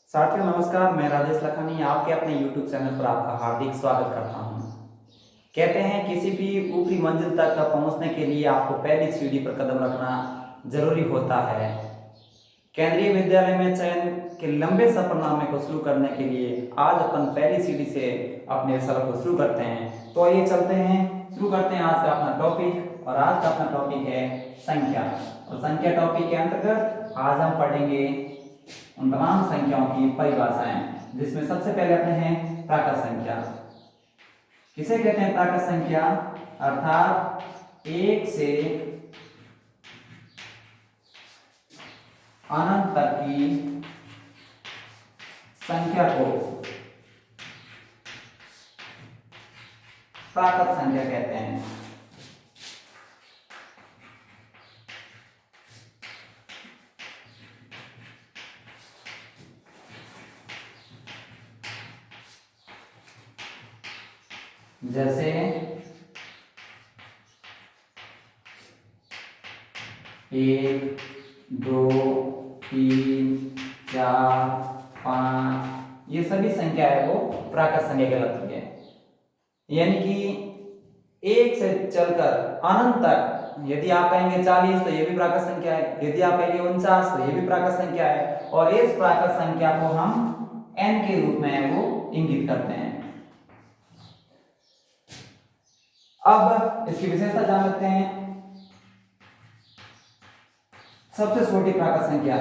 साथियों नमस्कार, मैं राजेश लखानी आपके अपने YouTube चैनल पर आपका हार्दिक स्वागत करता हूं। कहते हैं किसी भी ऊपरी मंजिल तक पहुंचने के लिए आपको पहली सीढ़ी पर कदम रखना जरूरी होता है। केंद्रीय विद्यालय में चयन के लंबे सफरनामे को शुरू करने के लिए आज अपन पहली सीढ़ी से अपने सफर को शुरू करते हैं। तो आइए चलते हैं, शुरू करते हैं आज का अपना टॉपिक। और आज का अपना टॉपिक है संख्या। और संख्या टॉपिक के अंतर्गत आज हम पढ़ेंगे उन तमाम संख्याओं की परिभाषाएं, जिसमें सबसे पहले अपने हैं प्राकृत संख्या। किसे कहते हैं प्राकृत संख्या? अर्थात एक से अनंत तक की संख्या को प्राकृत संख्या कहते हैं। जैसे 1, 2, 3, 4, 5 ये सभी संख्या है वो प्राकृत संख्या कहलाती है। यानी कि 1 से चलकर अनंत तक यदि आप कहेंगे 40 तो ये भी प्राकृत संख्या है, यदि आप कहेंगे 49 तो ये भी प्राकृत संख्या है। और इस प्राकृत संख्या को हम n के रूप में वो इंगित करते हैं। अब इसकी विशेषता जान लेते हैं। सबसे छोटी प्राकृत संख्या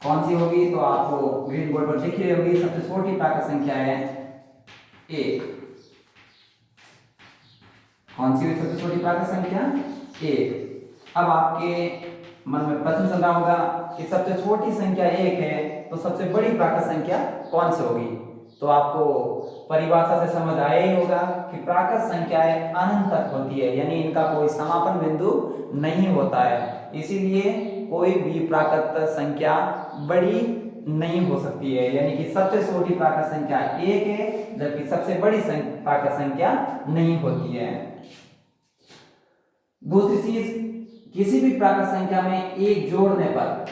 कौन सी होगी? तो आपको ग्रीन बोर्ड पर दिख रही होगी। सबसे छोटी प्राकृत संख्या है 1। कौन सी हुई सबसे छोटी प्राकृत संख्या? 1। अब आपके मन में प्रश्न चल रहा होगा कि सबसे छोटी संख्या 1 है तो सबसे बड़ी प्राकृत संख्या कौन सी होगी? तो आपको परिभाषा से समझ आया ही होगा कि प्राकृत संख्याएं अनंत तक होती है, यानी इनका कोई समापन बिंदु नहीं होता है। इसीलिए कोई भी प्राकृत संख्या बड़ी नहीं हो सकती है। यानी कि सबसे छोटी प्राकृत संख्या 1 है, जबकि सबसे बड़ी प्राकृत संख्या नहीं होती है। दूसरी चीज, किसी भी प्राकृत संख्या में 1 जोड़ने पर,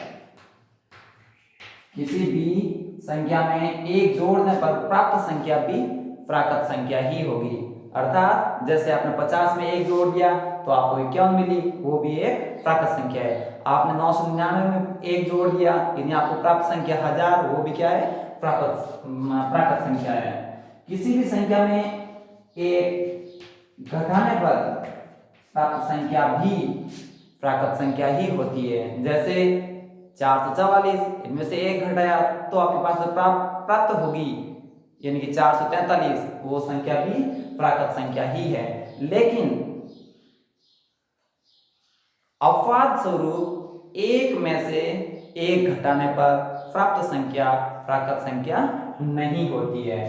किसी भी संख्या में 1 जोड़ने पर प्राप्त संख्या भी प्राकृत संख्या ही होगी। अर्थात जैसे आपने 50 में 1 जोड़ दिया तो आपको 51 मिली, वो भी एक प्राकृत संख्या है। आपने 999 में 1 जोड़ दिया, यानी आपको प्राप्त संख्या 1000, वो भी क्या है? प्राकृत संख्या है। किसी भी संख्या में 1 घटाने पर प्राप्त संख्या भी प्राकृत संख्या ही होती है। जैसे 444, इनमें से 1 घटाया तो आपके पास प्राप्त होगी, यानी कि 443, वो संख्या भी प्राकृत संख्या ही है। लेकिन अपवाद स्वरूप 1 में से 1 घटाने पर प्राप्त संख्या प्राकृत संख्या नहीं होती है।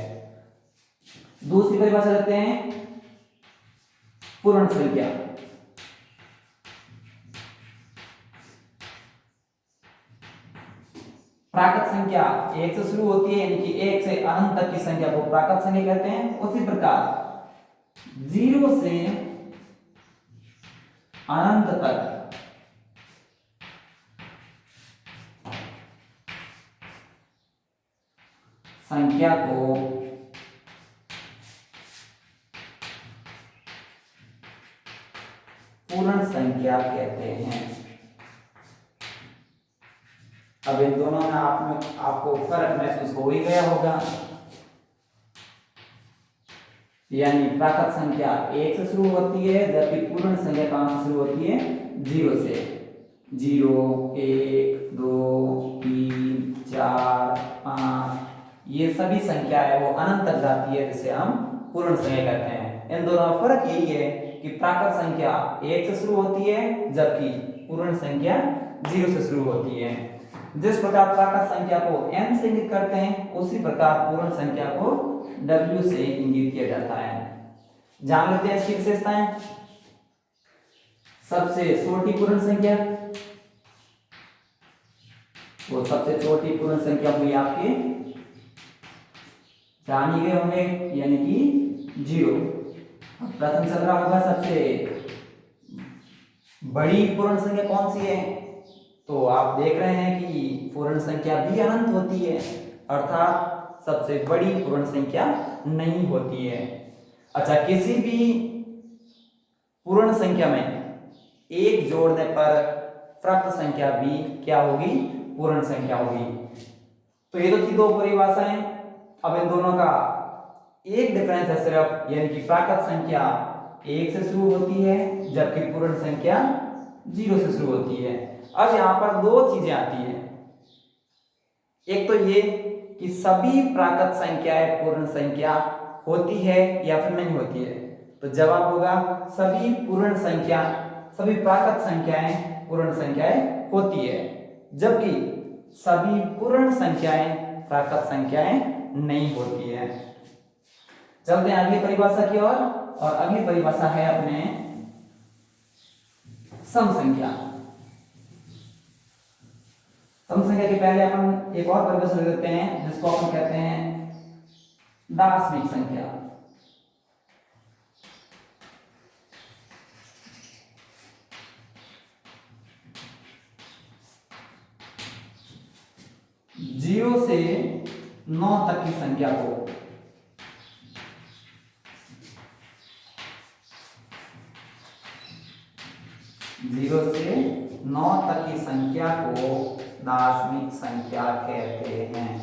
दूसरी परिभाषा देते हैं पूर्ण संख्या। प्राकृत संख्या 1 से शुरू होती है, यानी कि 1 से अनंत तक की संख्या को प्राकृत संख्या कहते हैं। उसी प्रकार 0 से अनंत तक संख्या को पूर्ण संख्या कहते हैं। अब इन दोनों में आपको फर्क महसूस हो ही गया होगा। यानी प्राकृत संख्या 1 से शुरू होती है, जबकि पूर्ण संख्या कहां से शुरू होती है? 0 से। 0, 1, 2, 3, 4, 5 ये सभी संख्या है वो अनंत तक जाती है, जिसे हम पूर्ण संख्या कहते हैं। इन दोनों में फर्क यही है कि प्राकृत संख्या 1 से शुरू होती है, जबकि पूर्ण संख्या 0 से शुरू होती है। जिस प्रकार प्राकृत संख्या को n से इंगित करते हैं, उसी प्रकार पूर्ण संख्या को w से इंगित किया जाता है। जान लेते हैं इसकी विशेषताएं। सबसे छोटी पूर्ण संख्या, वो सबसे छोटी पूर्ण संख्या हुई आपके जान ही गए होंगे, यानी कि 0। प्रश्न चल रहा होगा सबसे बड़ी पूर्ण संख्या कौन सी है? तो आप देख रहे हैं कि पूर्ण संख्या भी अनंत होती है, अर्थात सबसे बड़ी पूर्ण संख्या नहीं होती है। अच्छा, किसी भी पूर्ण संख्या में एक जोड़ने पर प्राप्त संख्या भी क्या होगी? पूर्ण संख्या होगी। तो ये तो थी दो परिभाषाएं। अब इन दोनों का एक डिफरेंस है सिर्फ, यानी कि प्राकृत संख्या 1 से शुरू होती है जबकि पूर्ण संख्या 0 से शुरू होती है। अब यहां पर दो चीजें आती हैं। एक तो ये कि सभी प्राकृत संख्याएं पूर्ण संख्या होती है या फिर नहीं होती है। तो जवाब होगा सभी पूर्ण संख्या, सभी प्राकृत संख्याएं पूर्ण संख्याएं होती है, जबकि सभी पूर्ण संख्याएं प्राकृत संख्याएं नहीं होती है। चलते हैं अगली परिभाषा की ओर, और अगली परिभाषा है अपने सम संख्या। सम संख्या के पहले अपन एक और परिभाषा ले लेते हैं जिसको अपन कहते हैं दार्शनिक संख्या। जीरो से 9 तक की संख्या को जीरो से 9 तक की संख्या को दार्शनिक संख्या कहते हैं।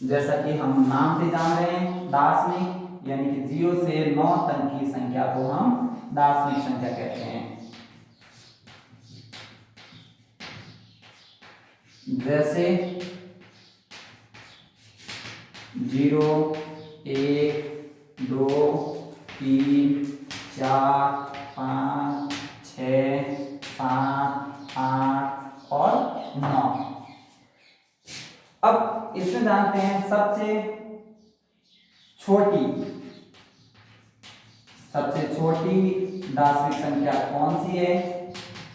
जैसा कि हम नाम से जान रहे हैं, दार्शनिक यानी कि 0 से 9 तक की संख्या को हम दार्शनिक संख्या कहते हैं। जैसे 0, 1, 2, 3, 4, 5, 6, 7, 8 और 9। अब इसमें जानते हैं सबसे छोटी दार्शनिक संख्या कौन सी है?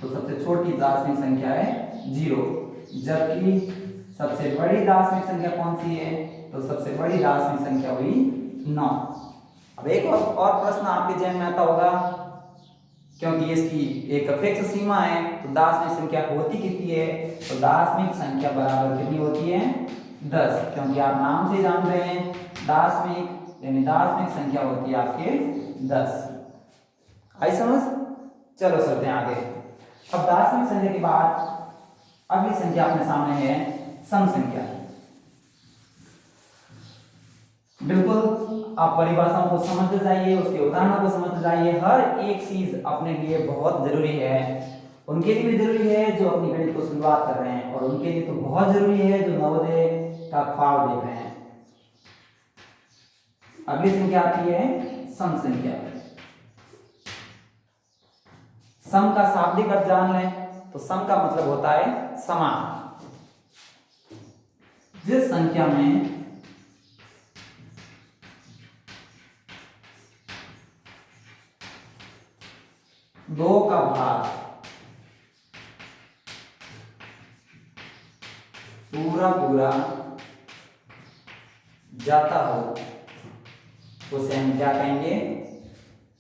तो सबसे छोटी दार्शनिक संख्या है 0, जबकि सबसे बड़ी दार्शनिक संख्या कौन सी है? तो सबसे बड़ी दार्शनिक संख्या हुई 9। अब एक और प्रश्न आपके जहन में आता होगा, क्योंकि इसकी एक फिक्स सीमा है, तो दार्शनिक संख्या होती कितनी है? तो दार्शनिक संख्या बराबर कितनी होती है? 10, क्योंकि आप नाम से जान रहे हैं दार्शनिक यानी दार्शनिक संख्या होती है आपके 10। आई समझ? चलो चलते हैं आगे। अब दार्शनिक संख्या के बाद अगली संख्या अपने सामने है सम संख्या। बिल्कुल आप परिभाषाओं को समझते जाइए, उसके उदाहरणों को समझते जाइए। हर एक चीज अपने लिए बहुत जरूरी है। उनके लिए भी जरूरी है जो अपनी गणित को शुरुआत कर रहे हैं, और उनके लिए तो बहुत जरूरी है जो नवोदय का ख्वाब देख रहे हैं। अगली संख्या आती है सम संख्या। सम का शाब्दिक अर्थ जान लें तो सम का मतलब होता है समान। जिस संख्या में दो का भाग पूरा जाता हो उसे हम क्या कहेंगे?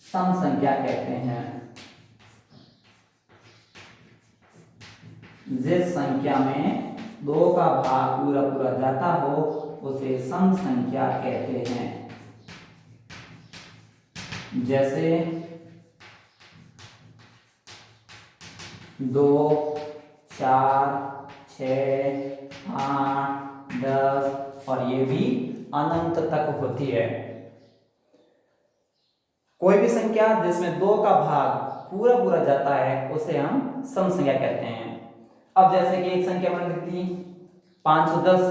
सम संख्या कहते हैं। जिस संख्या में दो का भाग पूरा जाता हो उसे सम संख्या कहते हैं। जैसे 2, 4, 6, 8, 10 और ये भी अनंत तक होती है। कोई भी संख्या जिसमें दो का भाग पूरा जाता है उसे हम सम संख्या कहते हैं। अब जैसे कि एक संख्या बन सकती 510,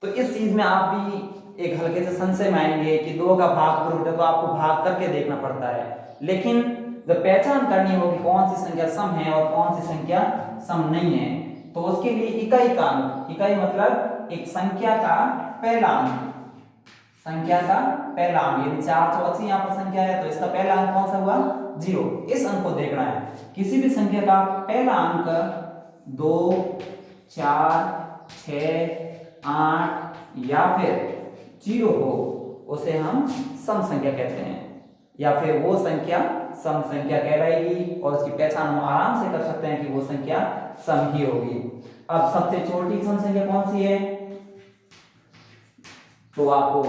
तो इस चीज में आप भी एक हल्के से संशय में आएंगे कि दो का भाग पूरा तो आपको भाग करके देखना पड़ता है, लेकिन जब पहचान करनी होगी कौन सी संख्या सम है और कौन सी संख्या सम नहीं है, तो उसके लिए इकाई का अंक, इकाई मतलब एक संख्या का पहला अंक, संख्या का पहला अंक, यदि 480 यहाँ पर संख्या है तो इसका पहला अंक कौन सा हुआ? 0। इस अंक को देखना है। किसी भी संख्या का पहला अंक 2, 4, 6, 8 या फिर 0 हो उसे हम सम संख्या कहते हैं, या फिर वो संख्या सम संख्या कहलाएगी और उसकी पहचान हम आराम से कर सकते हैं कि वो संख्या सम ही होगी। अब सबसे छोटी सम संख्या कौन सी है, तो आपको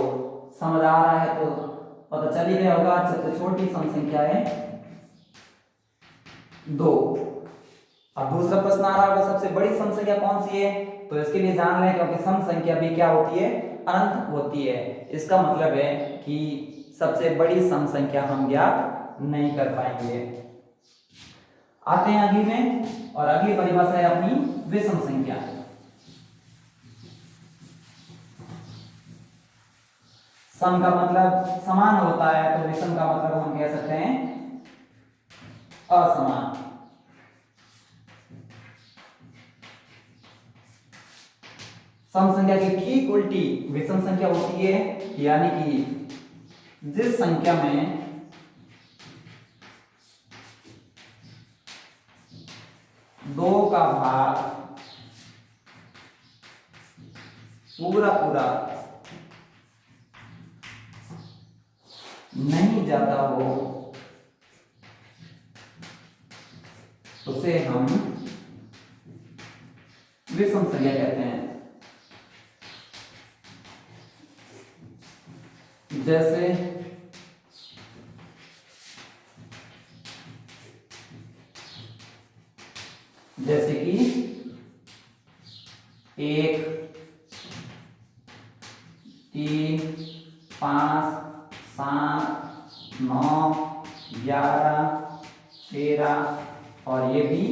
समझ आ रहा है तो पता चल ही गया होगा। सबसे छोटी सम संख्या है 2। अब दूसरा प्रश्न आ रहा होगा सबसे बड़ी सम संख्या कौन सी है, तो इसके लिए जान लें क्योंकि सम संख्या भी क्या होती है, अनंत होती है। इसका मतलब है कि सबसे बड़ी सम संख्या हम ज्ञात नहीं कर पाएंगे। आते हैं अगली में, और अगली परिभाषा है अपनी विषम संख्या। सम का मतलब समान होता है, तो विषम का मतलब हम कह सकते हैं असमान। सम संख्या की ठीक उल्टी विषम संख्या होती है, यानी कि जिस संख्या में दो का भाग पूरा पूरा नहीं जाता हो उसे हम विषम संख्या कहते हैं। जैसे कि 1, 3, 5, 7, 9, 11, 13 और ये भी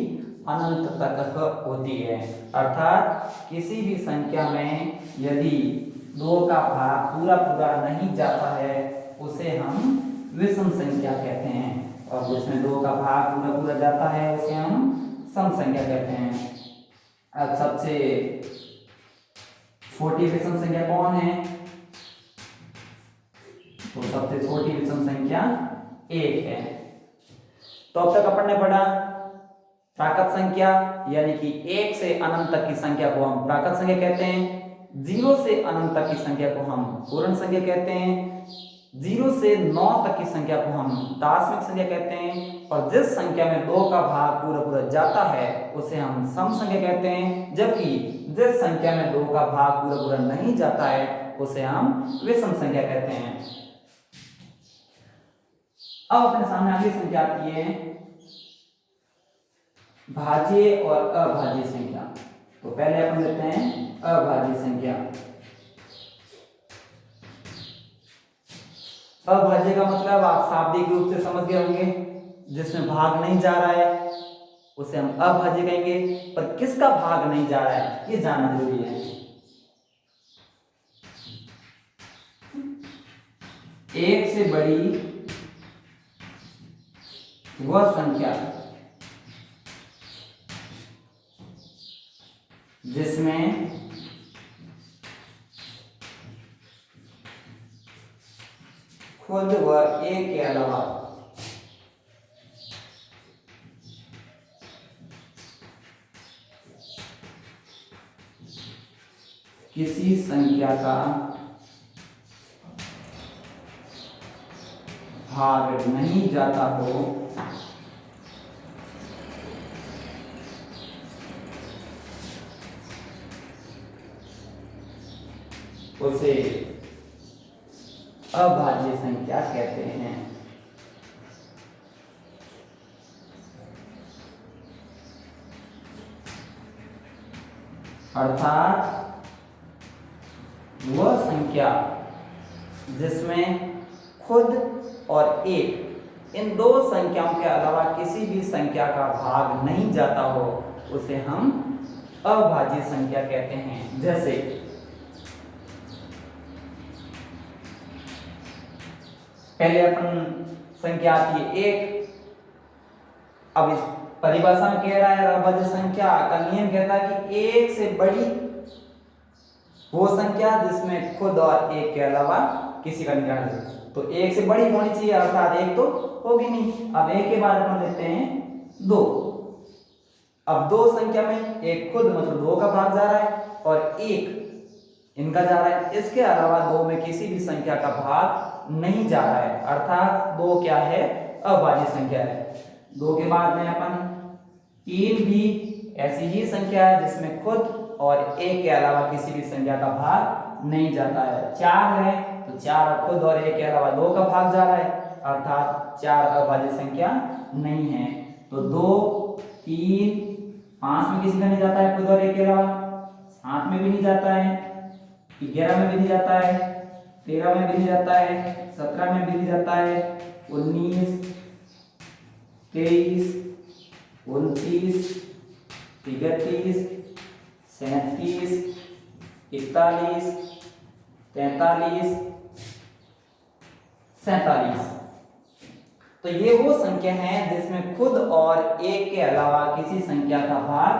अनंत तक होती है। अर्थात किसी भी संख्या में यदि 2 का भाग पूरा पूरा नहीं जाता है उसे हम विषम संख्या कहते हैं, और जिसमें 2 का भाग पूरा पूरा जाता है उसे हम सम संख्या कहते हैं। अब सबसे छोटी विषम संख्या कौन है, तो सबसे छोटी विषम संख्या 1 है। तो अब तक अपन ने पढ़ा प्राकृत संख्या, यानी कि 1 से अनंत तक की संख्या को हम प्राकृत संख्या कहते हैं, 0 से अनंत तक की संख्या को हम पूर्ण संख्या कहते हैं, 0 से 9 तक की संख्या को हम दार्शनिक संख्या कहते हैं, और जिस संख्या में 2 का भाग पूरा पूरा जाता है उसे हम सम संख्या कहते हैं, जबकि जिस संख्या में 2 का भाग पूरा पूरा नहीं जाता है उसे हम विषम संख्या कहते हैं। अब अपने सामने अगली संख्या आती है भाज्य और अभाज्य संख्या। तो पहले अपन लेते हैं अभाज्य संख्या। अभाज्य का मतलब आप शाब्दिक रूप से समझ गए होंगे, जिसमें भाग नहीं जा रहा है उसे हम अभाज्य कहेंगे, पर किसका भाग नहीं जा रहा है ये जानना जरूरी है। एक से बड़ी वह संख्या जिसमें खुद व एक के अलावा किसी संख्या का भाग नहीं जाता हो उसे अभाज्य संख्या कहते हैं। अर्थात वह संख्या जिसमें खुद और एक इन दो संख्याओं के अलावा किसी भी संख्या का भाग नहीं जाता हो उसे हम अभाज्य संख्या कहते हैं। जैसे पहले अपन संख्या आती है 1, अब इस परिभाषा में कह रहा है अभाज्य संख्या का नियम कहता है कि 1 से बड़ी वो संख्या जिसमें खुद और एक के अलावा किसी का नहीं जाना चाहिए। तो 1 से बड़ी होनी चाहिए, अर्थात 1 तो होगी नहीं। अब 1 के बाद अपन लेते हैं 2। अब 2 संख्या में एक खुद मतलब 2 का भाग जा रहा है और 1 इनका जा रहा है, इसके अलावा 2 में किसी भी संख्या का भाग नहीं जा रहा है, अर्थात 2 क्या है अभाज्य संख्या है। 2 के बाद में अपन 3 भी ऐसी ही संख्या है जिसमें खुद और 1 के अलावा किसी भी संख्या का भाग नहीं जाता है। 4 है तो 4 खुद और 1 के अलावा 2 का भाग जा रहा है, अर्थात 4 अभाज्य संख्या नहीं है। तो 2, 3, 5 में किसी का नहीं जाता है खुद और 1 के अलावा, 7 में भी नहीं जाता है, 11 में भी नहीं जाता है, 13 में भी नहीं जाता है, 17 में भी नहीं जाता है, 19, 23, 29, 31, 37, 41, 43, 47। तो ये वो संख्या है जिसमें खुद और 1 के अलावा किसी संख्या का भाग